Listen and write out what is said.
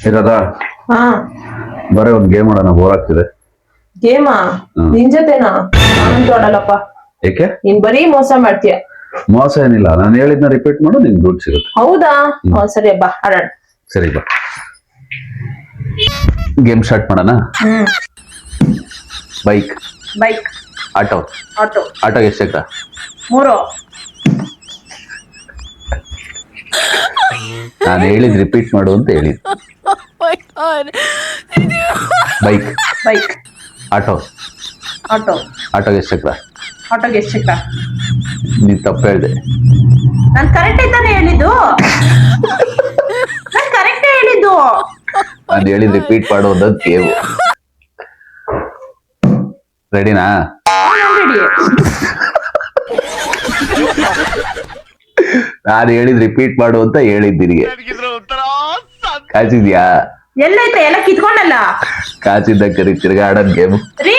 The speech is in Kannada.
ಇರದ ಹಾ ಬರೀ ಒಂದ್ ಗೇಮ್ ಆಡೋಣ, ಬೋರ್ ಆಗ್ತಿದೆ. ಗೇಮಾ? ನಿನ್ ಜೊತೆನಾ? ನಾನಂತೂ ಆಡಲ್ಲಪ್ಪ. ಏಕೆ? ನೀನ್ ಬರೀ ಮೋಸ ಮಾಡ್ತೀಯ. ಮೋಸ ಏನಿಲ್ಲ, ನಾನು ಹೇಳಿದ್ನ ರಿಪೀಟ್ ಮಾಡು, ನಿಂಗೆ ದುಡ್ಡು ಸಿಗುತ್ತೆ. ಹೌದಾ? ಸರಿ ಬಾ ಆಡೋಣ. ಸರಿ ಬಾ, ಗೇಮ್ ಸ್ಟಾರ್ಟ್ ಮಾಡೋಣ. Bike, bike, auto. ಆಟೋ, ಆಟೋಗೆ ಎಷ್ಟು ಚಕ್ರ? 3. ನಾನು ಹೇಳಿದ್ ರಿಪೀಟ್ ಮಾಡು ಅಂತ ಹೇಳಿದ್. Bike, bike, auto. ಆಟೋ, ಆಟೋಗೆ ಎಷ್ಟು ಚಕ್ರ? ಆಟೋಗೆ ಎಷ್ಟು ಚಕ್ರ? ನೀನ್ ತಪ್ಪು ಹೇಳಿದೆ. ನಾನ್ ಕರೆಕ್ಟ್ ತಾನೇ ಹೇಳಿದ್ದು. ನಾನ್ ಕರೆಕ್ಟ್ ಹೇಳಿದ್ದು. ನಾನು ಹೇಳಿದ್ ರಿಪೀಟ್ ಮಾಡು ಅನ್ನೋದು ಗೇಮು. ರೆಡಿನಾ? ನಾನು ಹೇಳಿದ್ ರಿಪೀಟ್ ಮಾಡು ಅಂತ ಹೇಳಿದ್ ನಿನಗೆ. ಕಾಚಿದ್ಯಾ? ಎಲ್ಲೈತೆ? ಎಲ್ಲ ಕಿತ್ಕೊಂಡಲ್ಲ. ಕಾಚಿದ್ದ ಕರಿ ತಿರ್ಗಾ ಆಡೋದ್ ಗೇಮು. ರೀ